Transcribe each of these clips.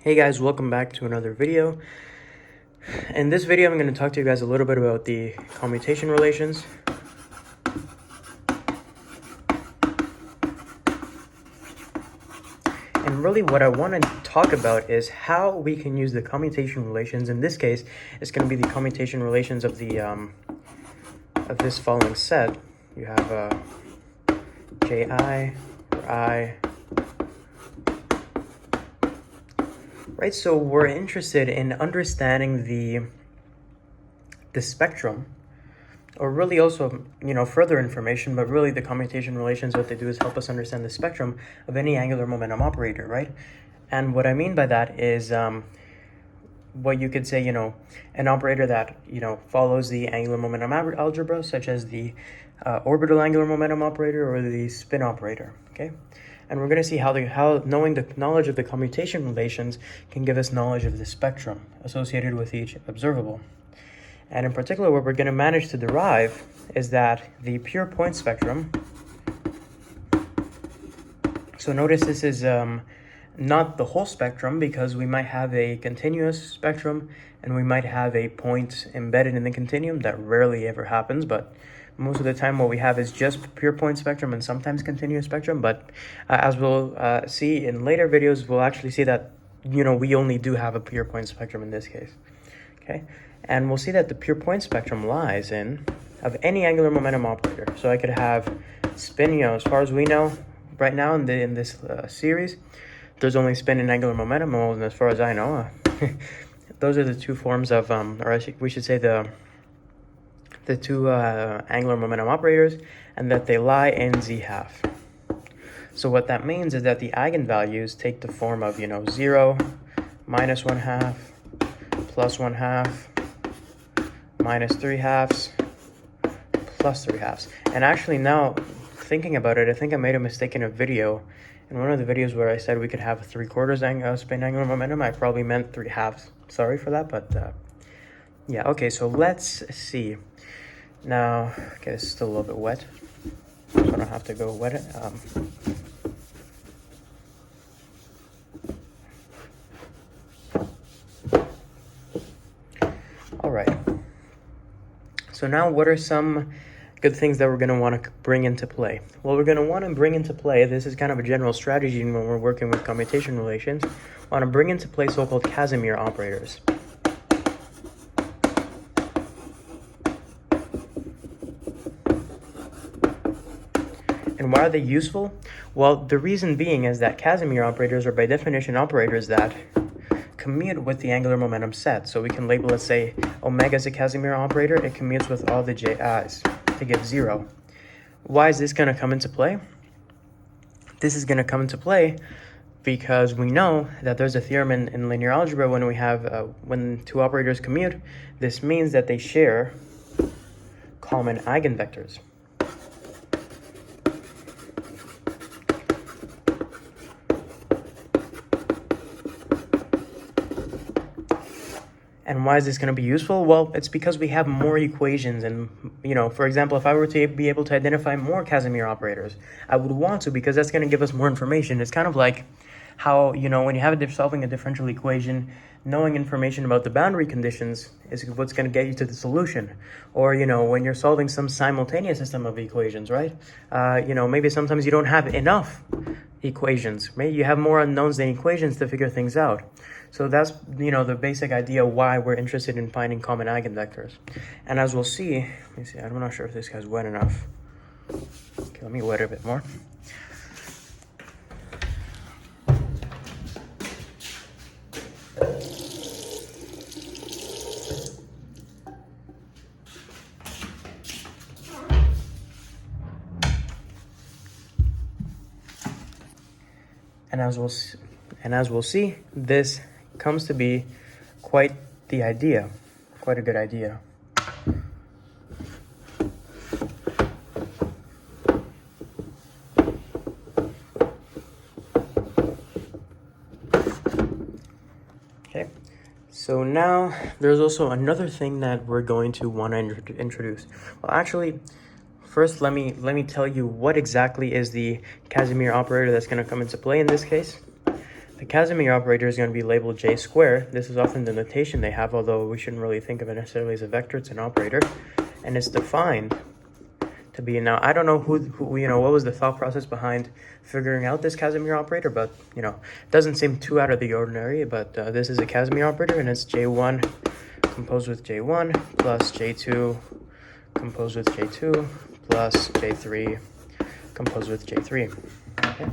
Hey guys, welcome back to another video. In this video, I'm going to talk to you guys a little bit about the commutation relations. And really what I want to talk about is how we can use the commutation relations. In this case, it's going to be the commutation relations of the of this following set. You have Ji, or I. Right, so we're interested in understanding the spectrum, or really also, further information, but really the commutation relations, what they do is help us understand the spectrum of any angular momentum operator, right? And what I mean by that is what you could say, an operator that, follows the angular momentum algebra, such as the orbital angular momentum operator or the spin operator, okay? And we're going to see how knowing the knowledge of the commutation relations can give us knowledge of the spectrum associated with each observable. And in particular, what we're going to manage to derive is that the pure point spectrum, so notice this is not the whole spectrum, because we might have a continuous spectrum and we might have a point embedded in the continuum. That rarely ever happens, but most of the time what we have is just pure point spectrum and sometimes continuous spectrum. But as we'll see in later videos, we'll actually see that, we only do have a pure point spectrum in this case, okay? And we'll see that the pure point spectrum lies in of any angular momentum operator. So I could have spin, as far as we know right now in this series, there's only spin and angular momentum, and as far as I know, those are the two forms of, we should say the two angular momentum operators, and that they lie in z half. So what that means is that the eigenvalues take the form of, 0, minus 1/2, plus 1/2, minus 3/2, plus 3/2. And actually now, thinking about it, I think I made a mistake in a video. In one of the videos where I said we could have 3/4 spin angular momentum, I probably meant 3/2. Sorry for that, but yeah, okay, so let's see. Now, okay, it's still a little bit wet, so I don't have to go wet it. All right. So now what are some good things that we're going to want to bring into play? Well, we're going to want to bring into play, this is kind of a general strategy when we're working with commutation relations, want to bring into play so-called Casimir operators. And why are they useful? Well, the reason being is that Casimir operators are by definition operators that commute with the angular momentum set. So we can label it, say, omega is a Casimir operator. It commutes with all the ji's to give 0. Why is this going to come into play? This is going to come into play because we know that there's a theorem in linear algebra when we have when two operators commute. This means that they share common eigenvectors. And why is this going to be useful? Well, it's because we have more equations. And, for example, if I were to be able to identify more Casimir operators, I would want to, because that's going to give us more information. It's kind of like how, when you have solving a differential equation, knowing information about the boundary conditions is what's going to get you to the solution. Or, when you're solving some simultaneous system of equations, right? Maybe sometimes you don't have enough equations. Maybe you have more unknowns than equations to figure things out. So that's, the basic idea why we're interested in finding common eigenvectors. And as we'll see, let me see, I'm not sure if this guy's wet enough. Okay, let me wet it a bit more. And as we'll see, this comes to be quite a good idea. Okay, so now there's also another thing that we're going to want to introduce. Well, actually, first let me tell you what exactly is the Casimir operator that's going to come into play in this case. the Casimir operator is going to be labeled J squared. This is often the notation they have, although we shouldn't really think of it necessarily as a vector. It's an operator, and it's defined to be, now I don't know who what was the thought process behind figuring out this Casimir operator, but it doesn't seem too out of the ordinary. But this is a Casimir operator, and it's J1 composed with J1 plus J2 composed with J2 plus J3 composed with J3. Okay.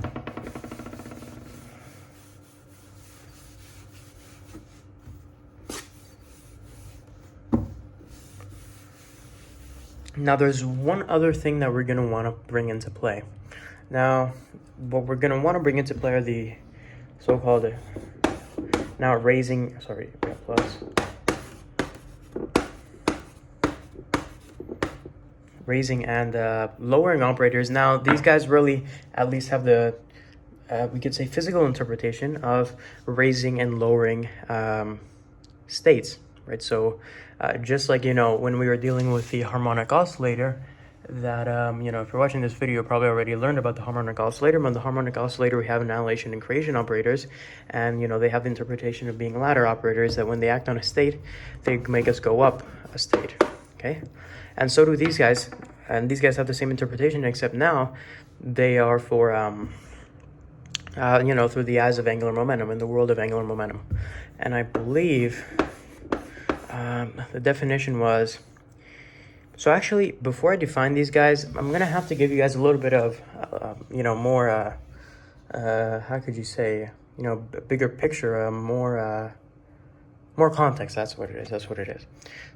Now there's one other thing that we're going to want to bring into play. Now, what we're going to want to bring into play are the so-called raising and lowering operators. Now, these guys really at least have the, we could say, physical interpretation of raising and lowering states, right? So just like, when we were dealing with the harmonic oscillator, that, if you're watching this video, you probably already learned about the harmonic oscillator. But in the harmonic oscillator, we have annihilation and creation operators, and, they have the interpretation of being ladder operators that when they act on a state, they make us go up a state, okay? And so do these guys, and these guys have the same interpretation, except now they are for, through the eyes of angular momentum, in the world of angular momentum. And I believe the definition was, so actually, before I define these guys, I'm going to have to give you guys a little bit of, more, how could you say, a bigger picture, more context. That's what it is.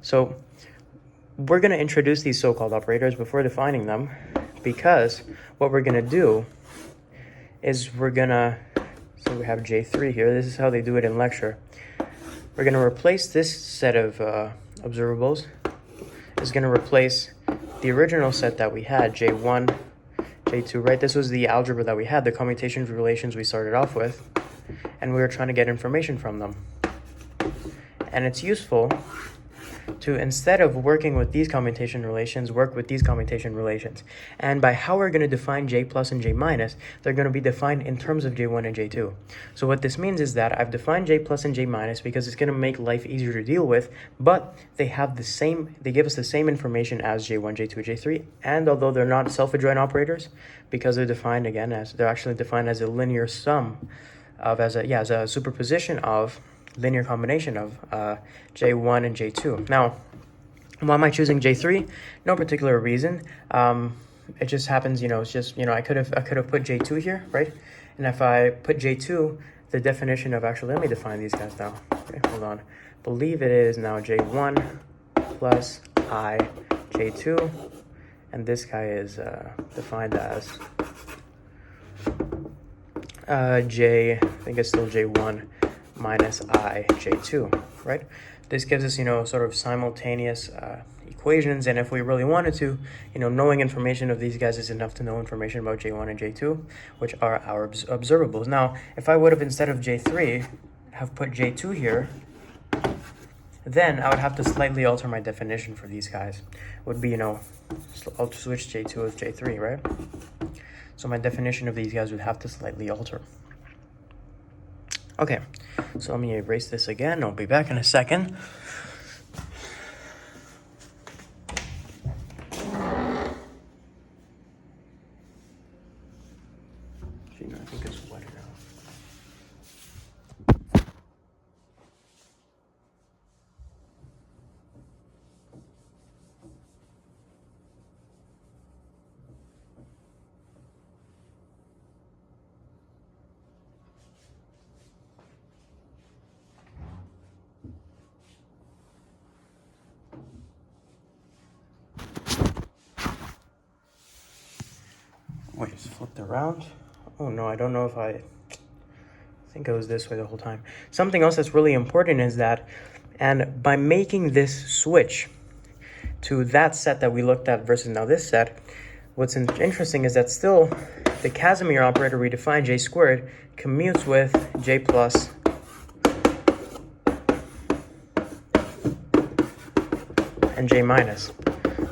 So we're going to introduce these so-called operators before defining them, because what we're going to do is so we have J3 here. This is how they do it in lecture. We're going to replace this set of observables. Is going to replace the original set that we had, J1, J2, right? This was the algebra that we had, the commutation relations we started off with, and we were trying to get information from them. And it's useful to, instead of working with these commutation relations, work with these commutation relations. And by how we're going to define J plus and J minus, they're going to be defined in terms of J1 and J2. So what this means is that I've defined J plus and J minus because it's going to make life easier to deal with, but they give us the same information as J1, J2, J3, and although they're not self-adjoint operators, because they're defined again they're actually defined as a linear sum of, as a superposition of linear combination of J1 and J2. Now, why am I choosing J3? No particular reason. It just happens, it's just, I could have put J2 here, right? And if I put J2, the definition of, actually, let me define these guys now. Okay, hold on. Believe it is now J1 plus I J2, and this guy is defined as I think it's still J1 minus I J2, right? This gives us, sort of simultaneous equations, and if we really wanted to, knowing information of these guys is enough to know information about J1 and J2, which are our observables. Now, if I would have, instead of J3, have put J2 here, then I would have to slightly alter my definition for these guys. Would be, I'll switch J2 with J3, right? So my definition of these guys would have to slightly alter. Okay, so let me erase this again. I'll be back in a second. Gee, I think it's wet now. Wait, it's flipped around. Oh no, I don't know if I think it was this way the whole time. Something else that's really important is that, and by making this switch to that set that we looked at versus now this set, what's interesting is that still the Casimir operator we define, J squared, commutes with J plus and J minus.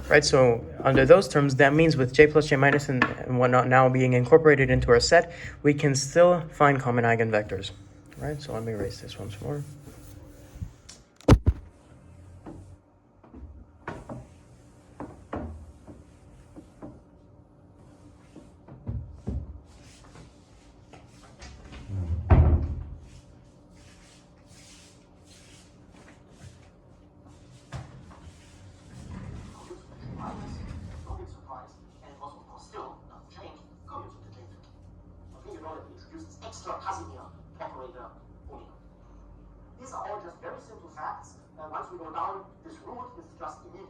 Right, so under those terms, that means with J plus J minus and whatnot now being incorporated into our set, we can still find common eigenvectors. right? So let me erase this once more. These are all just very simple facts. Once we go down this route, it's just immediate.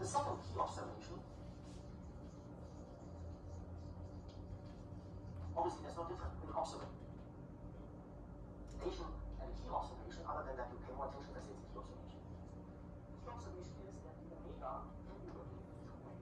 The second key observation, obviously there's no difference between observation and key observation, other than that you pay more attention as it's a key observation. The key observation is that the omega can be written in two ways.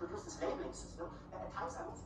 Produce this labeling system, and at times I would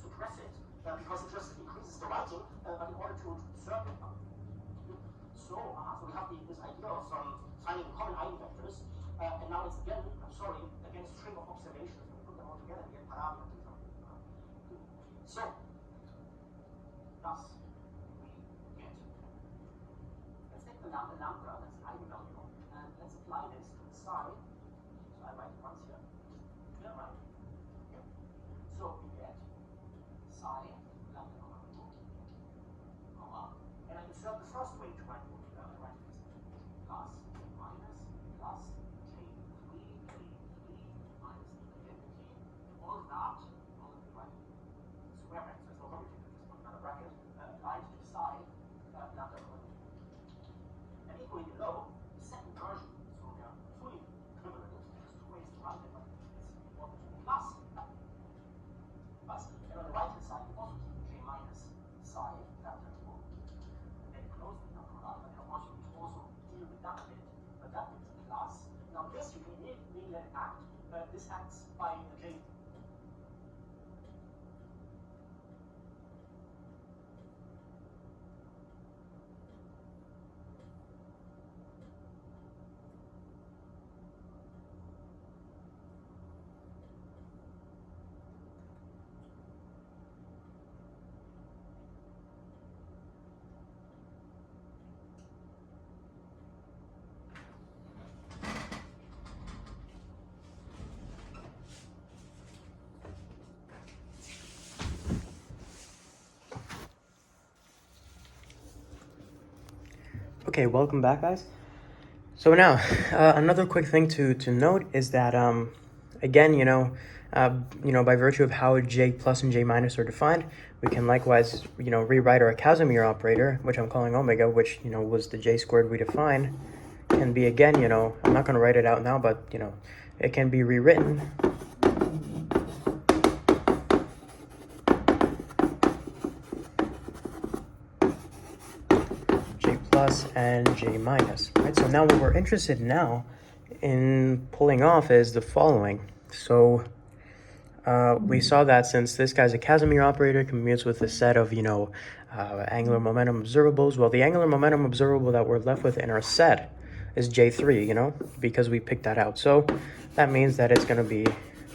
suppress it because it just increases the writing, but in order to circle them. So we have this idea of finding common eigenvectors, and now it's again, again a string of observations. We put them all together and get parameters. So, thus we get. Let's take the lambda, that's an eigenvalue, and let's apply this to the side. So I write it once here. Yeah, right. Yeah. So we get psi lambda comma 2, and I insert the first way to write root. I write this plus minus plus k3 minus the identity. All that, all the right square bracket, so it's not complicated, just put another bracket, applied to psi lambda comma 2. And equally below, the second version, so they are fully equivalent. There's two ways to write it, but it's important to plus. And on the right hand side, you also keep j minus psi lambda 2. And then close the number product. And of course, you need to also deal with that bit, but that bit is a plus. Now, this you can really let it act. This acts by j. Okay, welcome back, guys. So now, another quick thing to note is that, again, by virtue of how j plus and j minus are defined, we can likewise, rewrite our Casimir operator, which I'm calling omega, which, was the j squared we defined, can be, again, I'm not going to write it out now, but, it can be rewritten plus and j minus, right? So now what we're interested now in pulling off is the following. So we saw that since this guy's a Casimir operator, commutes with a set of, angular momentum observables. Well, the angular momentum observable that we're left with in our set is J3, because we picked that out. So that means that it's going to be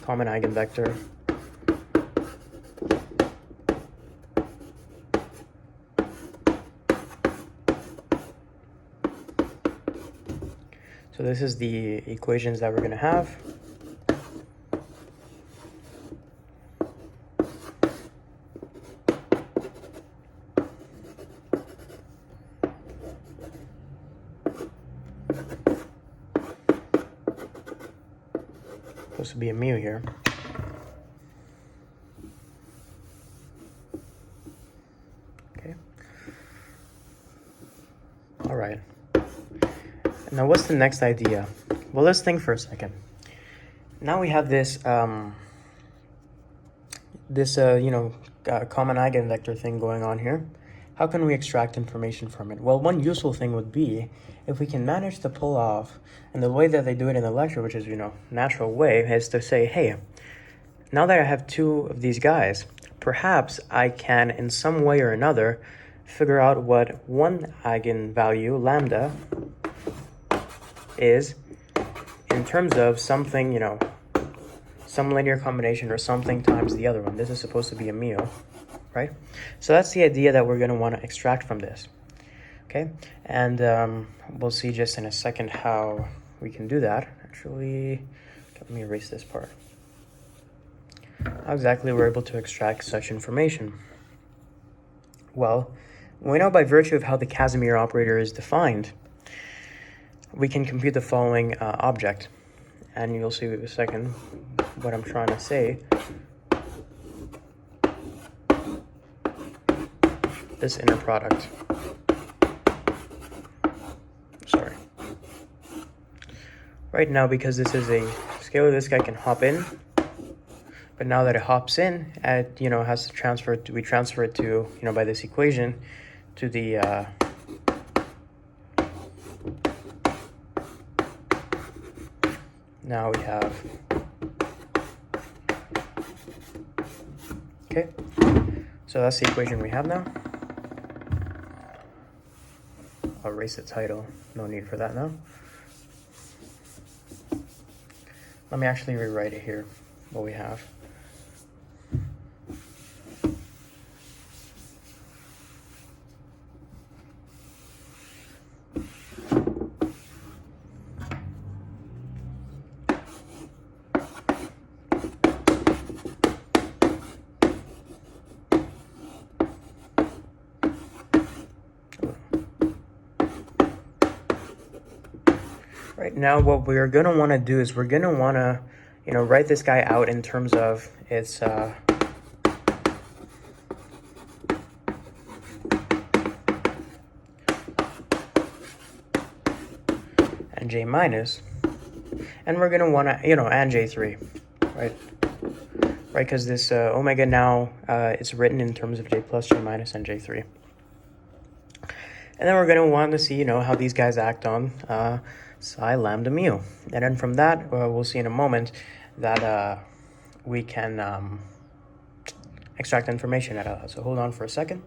common eigenvector So this is the equations that we're going to have. Supposed to be a mu here. Okay. All right. Now what's the next idea? Well, let's think for a second. Now we have this common eigenvector thing going on here. How can we extract information from it? Well, one useful thing would be if we can manage to pull off, and the way that they do it in the lecture, which is, natural way, is to say, hey, now that I have two of these guys, perhaps I can, in some way or another, figure out what one eigenvalue, lambda, is in terms of something, some linear combination or something times the other one. This is supposed to be a mu, right? So that's the idea that we're going to want to extract from this, okay? And we'll see just in a second how we can do that. Actually, let me erase this part. How exactly we're able to extract such information? Well, we know by virtue of how the Casimir operator is defined, we can compute the following object. And you'll see in a second what I'm trying to say. This inner product. Sorry. Right now, because this is a scalar, this guy can hop in. But now that it hops in, it has to transfer. We transfer it to by this equation to the now we have, okay, so that's the equation we have now. I'll erase the title, no need for that now. Let me actually rewrite it here, what we have. Right now, what we're going to want to do is we're going to want to, write this guy out in terms of its and J minus, and we're going to want to, and J3, right? Right, because this omega now is written in terms of J plus, J minus, and J3. And then we're going to want to see, how these guys act on psi lambda mu. And then from that, we'll see in a moment that we can extract information out of that. So hold on for a second.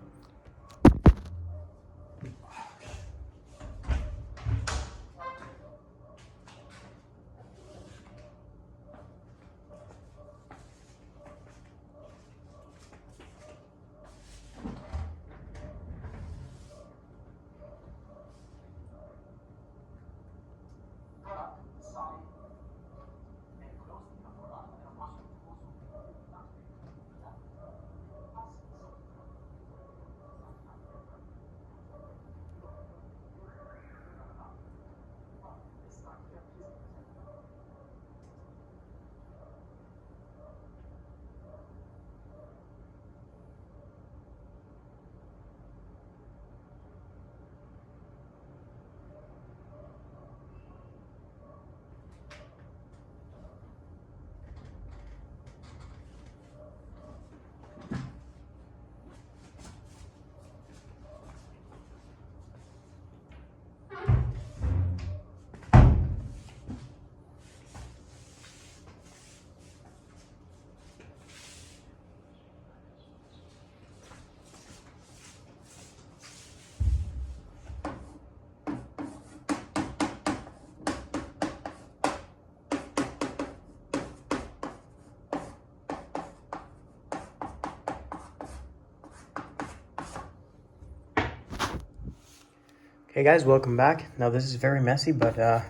Okay guys, welcome back. Now this is very messy, but so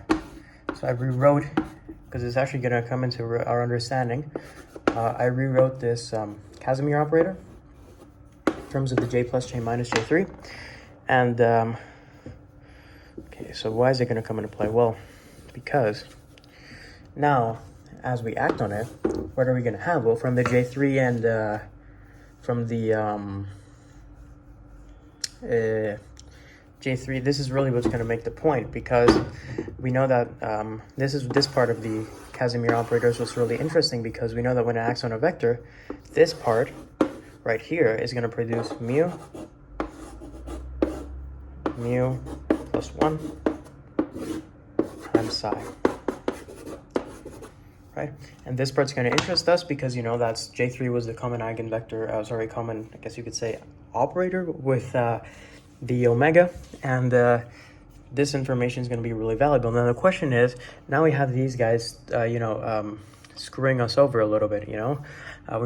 I rewrote, because it's actually going to come into our understanding. I rewrote this Casimir operator in terms of the j plus j minus j3. And okay, so why is it going to come into play? Well, because now as we act on it, what are we going to have? Well, from the j3 and from the j3, this is really what's going to make the point, because we know that this part of the Casimir operator is what's really interesting, because we know that when it acts on a vector, this part right here is going to produce mu plus 1 times psi, right? And this part's going to interest us because you know that's j3 was the common eigenvector, common, I guess you could say, operator with the omega, and this information is going to be really valuable. Now the question is, now we have these guys, screwing us over a little bit, we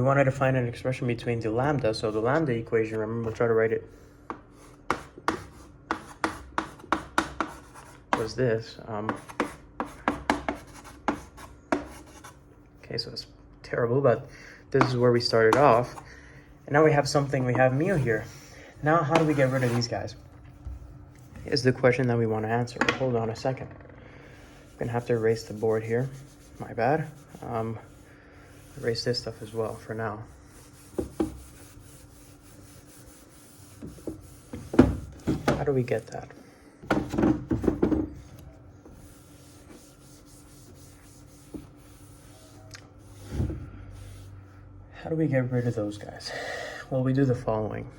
wanted to find an expression between the lambda, so the lambda equation, remember, we'll try to write it, was this, okay, so it's terrible, but this is where we started off, and now we have something, we have mu here. Now, how do we get rid of these guys? Is the question that we want to answer. Hold on a second. I'm going to have to erase the board here. My bad. Erase this stuff as well for now. How do we get that? How do we get rid of those guys? Well, we do the following.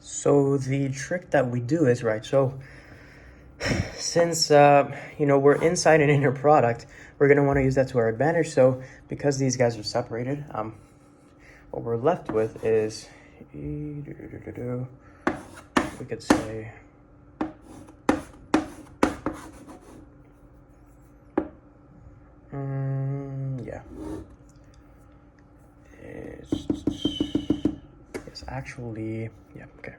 So the trick that we do is, right, so since, we're inside an inner product, we're going to want to use that to our advantage. So because these guys are separated, what we're left with is, we could say, it's actually, yeah, okay.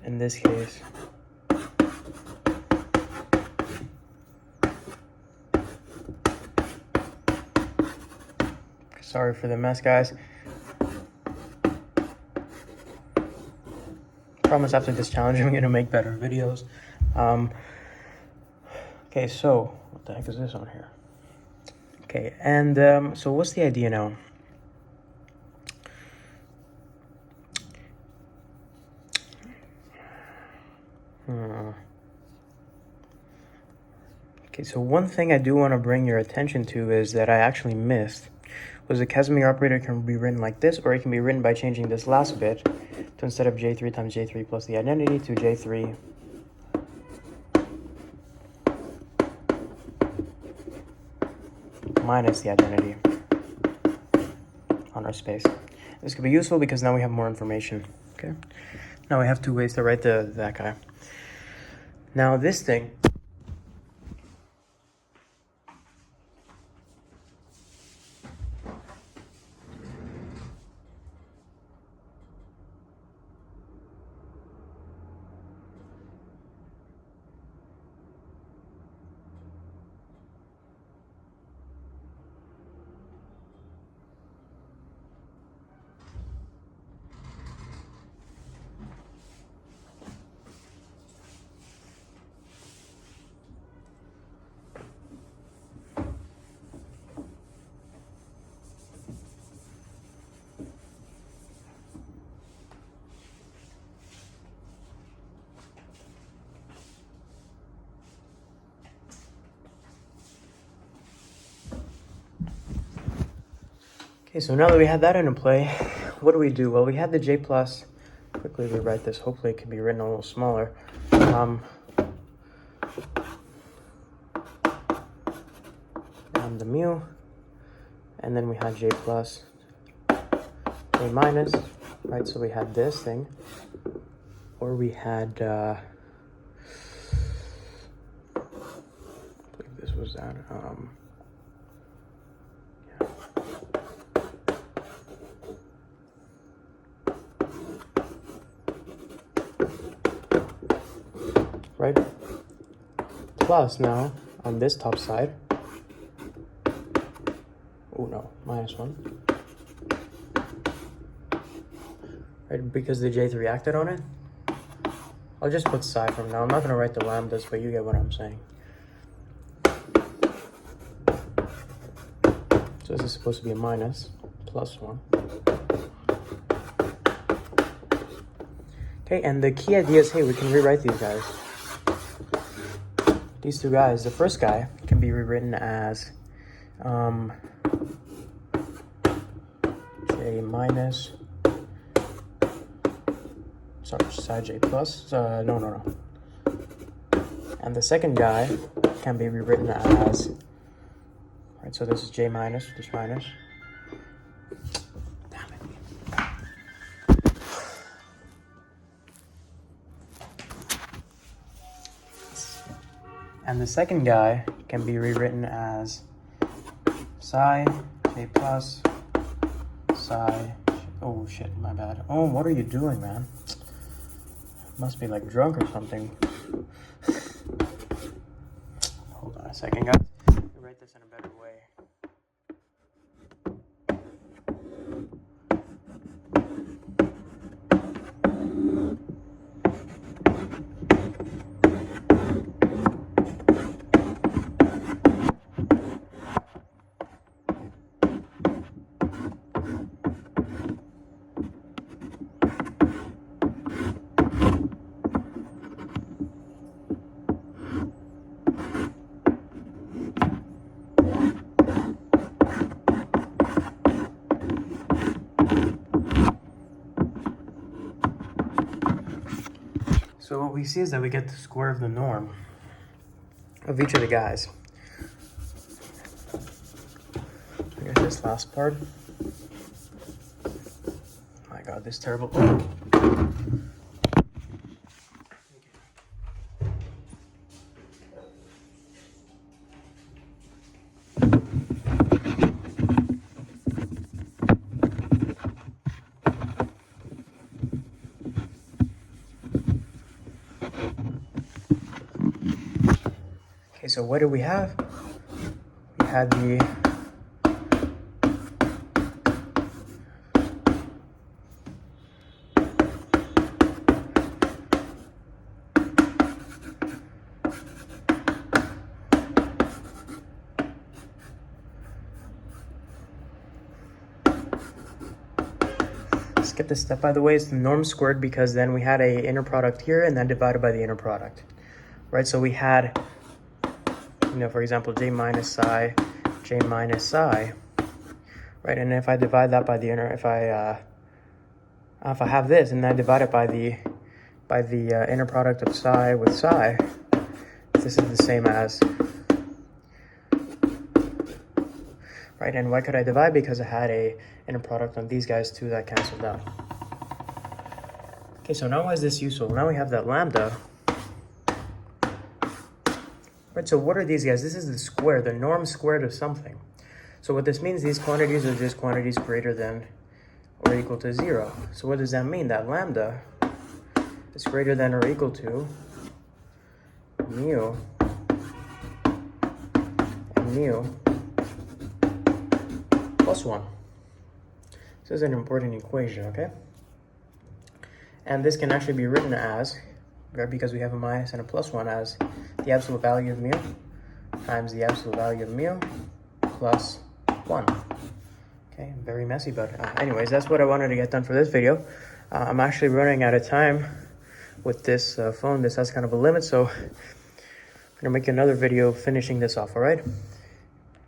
In this case, sorry for the mess, guys. Promise after this challenge I'm going to make better videos. Okay, so what the heck is this on here? Okay, and so what's the idea now? Okay, so one thing I do want to bring your attention to is that I actually missed was the Casimir operator can be written like this, or it can be written by changing this last bit to, instead of j3 times j3 plus the identity, to j3 minus the identity on our space. This could be useful because now we have more information. Okay, now we have two ways to write that guy. Now this thing, Okay, so now that we had that into play, what do? Well, we had the j plus. Quickly rewrite this. Hopefully it can be written a little smaller. And the mu. And then we had j plus, j minus, right? So we had this thing. Or we had, I believe this was that. Yeah. Right? Plus now, on this top side, oh no, minus 1. Right, because the j3 acted on it. I'll just put psi from now. I'm not going to write the lambdas, but you get what I'm saying. So this is supposed to be a minus, plus 1. Okay, and the key idea is, hey, we can rewrite these guys. These two guys, the first guy can be rewritten as j minus, sorry, psi j plus, no. And the second guy can be rewritten as, right, so this is j minus, this minus. Damn it. And the second guy can be rewritten as psi j plus, psi, oh shit, my bad. Oh, what are you doing, man? Must be like drunk or something. Hold on a second, guys. Let me write this in a better way. So what we see is that we get the square of the norm of each of the guys. I guess this last part. Oh my god, this terrible. Okay, so what do we have? We had the skip this step, by the way. It's the norm squared because then we had a inner product here and then divided by the inner product, right? So we had, you know, for example, j minus psi, right? And if I divide that by the inner, if I have this and then divide it by the inner product of psi with psi, this is the same as, right? And why could I divide? Because I had a inner product on these guys too that canceled out. Okay, so now why is this useful? Now we have that lambda. Right, so what are these guys? This is the square, the norm squared of something. So what this means, these quantities are just quantities greater than or equal to 0. So what does that mean? That lambda is greater than or equal to mu and mu plus 1. This is an important equation, okay? And this can actually be written as, right, because we have a minus and a plus 1, as the absolute value of mu times the absolute value of mu plus 1. Okay, very messy, but anyways, that's what I wanted to get done for this video. I'm actually running out of time with this phone. This has kind of a limit, so I'm going to make another video finishing this off, all right?